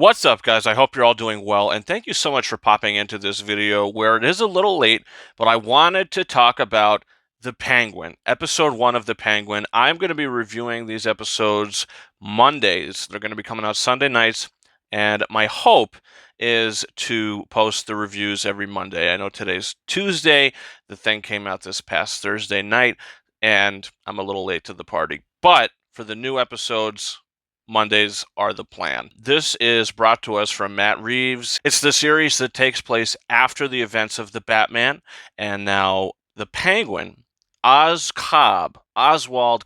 What's up, guys? I hope you're all doing well, and thank you so much for popping into this video where it is a little late, but I wanted to talk about The Penguin, episode 1 of The Penguin. I'm going to be reviewing these episodes Mondays. They're going to be coming out Sunday nights, and my hope is to post the reviews every Monday. I know today's Tuesday. The thing came out this past Thursday night, and I'm a little late to the party. But for the new episodes, Mondays are the plan. This is brought to us from Matt Reeves. It's the series that takes place after the events of the Batman, and now the Penguin, Oswald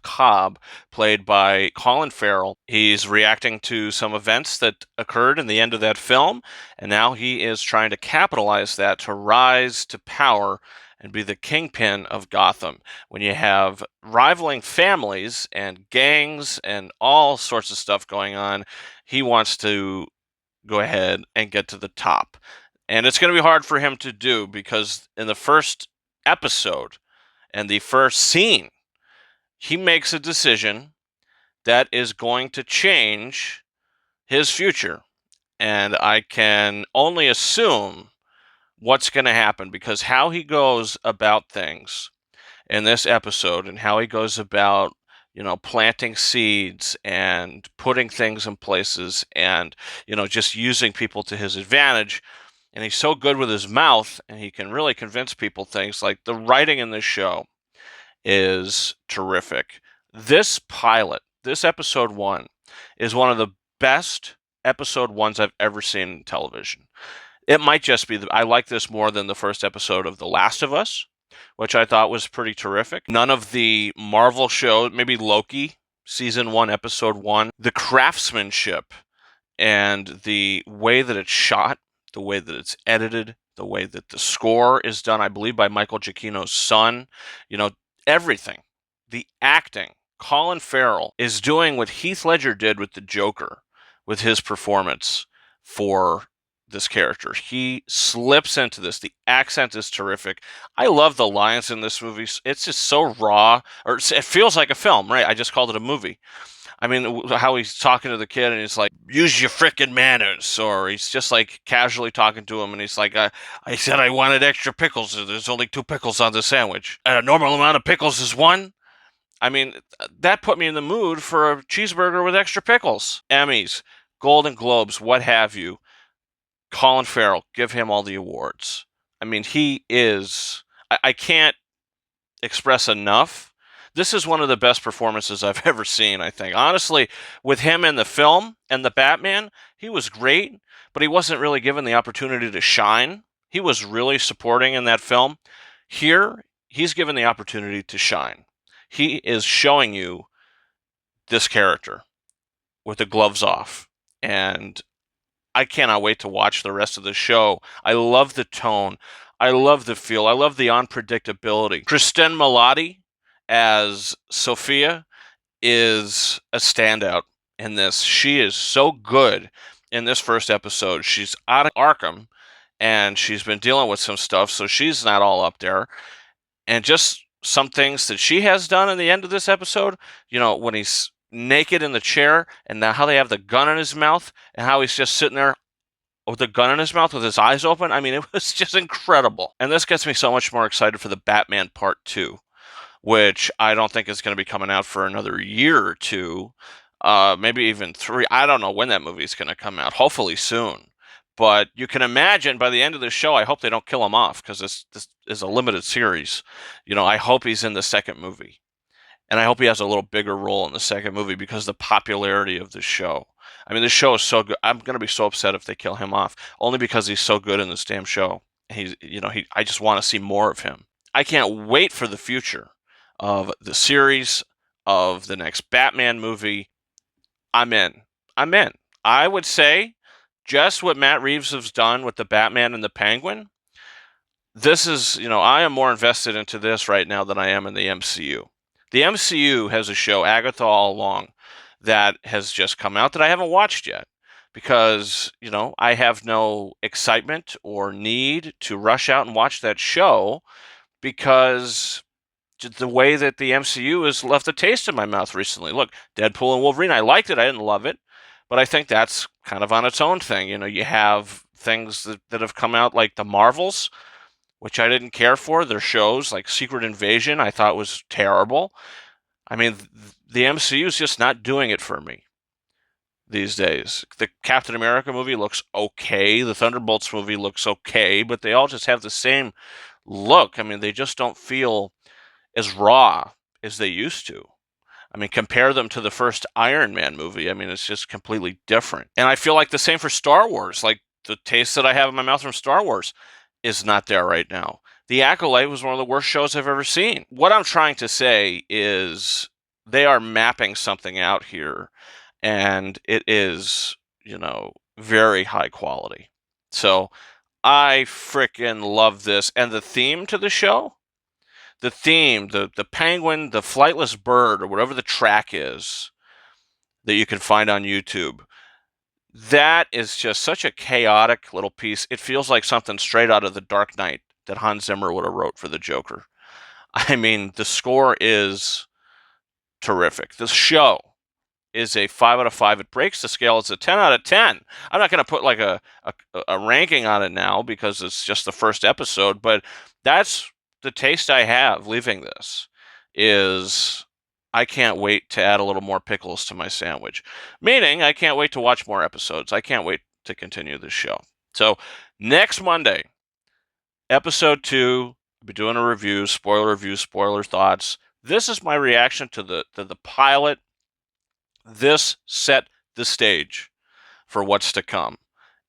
Cobb, played by Colin Farrell. He's reacting to some events that occurred in the end of that film, and now he is trying to capitalize that to rise to power and be the kingpin of Gotham. When you have rivaling families and gangs and all sorts of stuff going on, he wants to go ahead and get to the top. And it's going to be hard for him to do because in the first episode and the first scene, he makes a decision that is going to change his future. And I can only assume what's going to happen because how he goes about things in this episode and how he goes about, planting seeds and putting things in places and, just using people to his advantage. And he's so good with his mouth and he can really convince people things. Like the writing in this show is terrific. This pilot, this episode 1, is one of the best episode 1s I've ever seen in television. It might just be that I like this more than the first episode of The Last of Us, which I thought was pretty terrific. None of the Marvel shows, maybe Loki, season 1, episode 1, the craftsmanship and the way that it's shot, the way that it's edited, the way that the score is done, I believe by Michael Giacchino's son, everything. The acting. Colin Farrell is doing what Heath Ledger did with the Joker, with his performance for this character. He slips into this. The accent is terrific. I love the lines in this movie. It's just so raw, or it feels like a film, right? I just called it a movie. I mean, how he's talking to the kid and he's like, use your frickin' manners. Or he's just like casually talking to him and he's like, I said I wanted extra pickles. There's only 2 pickles on the sandwich. A normal amount of pickles is 1. I mean, that put me in the mood for a cheeseburger with extra pickles. Emmys, Golden Globes, what have you. Colin Farrell, give him all the awards. I mean, he is... I can't express enough. This is one of the best performances I've ever seen, I think. Honestly, with him in the film and the Batman, he was great, but he wasn't really given the opportunity to shine. He was really supporting in that film. Here, he's given the opportunity to shine. He is showing you this character with the gloves off, and I cannot wait to watch the rest of the show. I love the tone. I love the feel. I love the unpredictability. Kristen Milotti as Sophia is a standout in this. She is so good in this first episode. She's out of Arkham, and she's been dealing with some stuff, so she's not all up there. And just some things that she has done in the end of this episode, when he's naked in the chair and how they have the gun in his mouth and how he's just sitting there with the gun in his mouth with his eyes open. I mean, it was just incredible. And this gets me so much more excited for the Batman Part 2, which I don't think is going to be coming out for another year or 2, maybe even 3. I don't know when that movie is going to come out. Hopefully soon. But you can imagine by the end of the show, I hope they don't kill him off because this is a limited series. I hope he's in the second movie. And I hope he has a little bigger role in the second movie because of the popularity of the show. I mean, this show is so good. I'm going to be so upset if they kill him off, only because he's so good in this damn show. I just want to see more of him. I can't wait for the future of the series, of the next Batman movie. I'm in. I would say just what Matt Reeves has done with the Batman and the Penguin, this is, I am more invested into this right now than I am in the MCU. The MCU has a show, Agatha All Along, that has just come out that I haven't watched yet because, I have no excitement or need to rush out and watch that show because the way that the MCU has left a taste in my mouth recently. Look, Deadpool and Wolverine, I liked it. I didn't love it. But I think that's kind of on its own thing. You have things that have come out like the Marvels, which I didn't care for. Their shows like Secret Invasion, I thought was terrible. I mean, the MCU is just not doing it for me these days. The Captain America movie looks okay. The Thunderbolts movie looks okay, but they all just have the same look. I mean, they just don't feel as raw as they used to. I mean, compare them to the first Iron Man movie. I mean, it's just completely different. And I feel like the same for Star Wars. Like, the taste that I have in my mouth from Star Wars is not there right now. The Acolyte was one of the worst shows I've ever seen. What I'm trying to say is they are mapping something out here, and it is, very high quality. So I freaking love this. And the theme to the show, the penguin, the flightless bird, or whatever the track is that you can find on YouTube, that is just such a chaotic little piece. It feels like something straight out of The Dark Knight that Hans Zimmer would have wrote for the Joker. I mean, the score is terrific. The show is a 5 out of 5. It breaks the scale. It's a 10 out of 10. I'm not going to put like a ranking on it now because it's just the first episode, but that's the taste I have leaving this is I can't wait to add a little more pickles to my sandwich. Meaning I can't wait to watch more episodes. I can't wait to continue this show. So next Monday, episode 2, I'll be doing a review, spoiler thoughts. This is my reaction to the pilot. This set the stage for what's to come,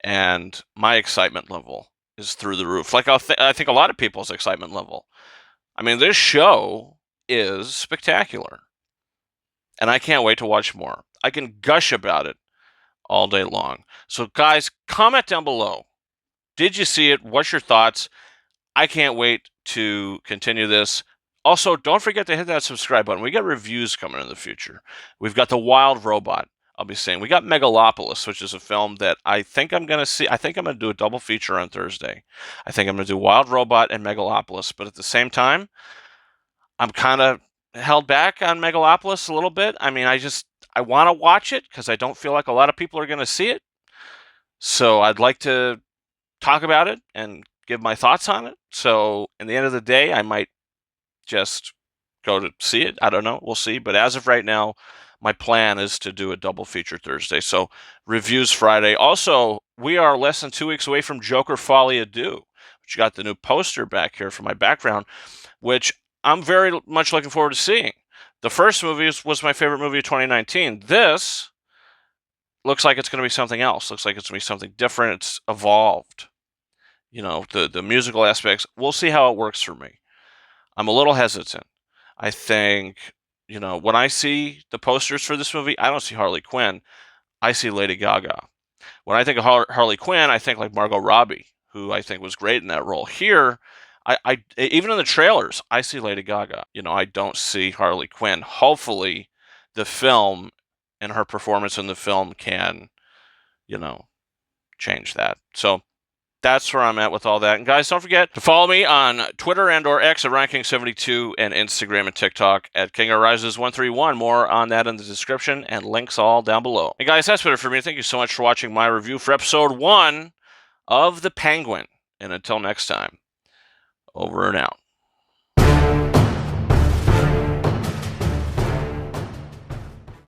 and my excitement level is through the roof. Like I think a lot of people's excitement level. I mean, this show is spectacular, and I can't wait to watch more. I can gush about it all day long. So, guys, comment down below. Did you see it? What's your thoughts? I can't wait to continue this. Also, don't forget to hit that subscribe button. We got reviews coming in the future. We've got The Wild Robot, I'll be saying. We got Megalopolis, which is a film that I think I'm going to see. I think I'm going to do a double feature on Thursday. I think I'm going to do Wild Robot and Megalopolis. But at the same time, I'm kind of held back on Megalopolis a little bit. I mean, I want to watch it because I don't feel like a lot of people are going to see it. So I'd like to talk about it and give my thoughts on it. So in the end of the day, I might just go to see it. I don't know. We'll see. But as of right now, my plan is to do a double feature Thursday. So reviews Friday. Also, we are less than 2 weeks away from Joker Folie à Deux, which got the new poster back here for my background, which I'm very much looking forward to seeing. The first movie was my favorite movie of 2019. This looks like it's going to be something else. Looks like it's going to be something different. It's evolved. The musical aspects. We'll see how it works for me. I'm a little hesitant. I think, when I see the posters for this movie, I don't see Harley Quinn. I see Lady Gaga. When I think of Harley Quinn, I think like Margot Robbie, who I think was great in that role. Here, I even in the trailers, I see Lady Gaga. I don't see Harley Quinn. Hopefully, the film and her performance in the film can, change that. So that's where I'm at with all that. And guys, don't forget to follow me on Twitter and or X at Ranking72 and Instagram and TikTok at King Arises 131. More on that in the description and links all down below. Hey guys, that's it for me. Thank you so much for watching my review for episode 1 of The Penguin. And until next time, over and out.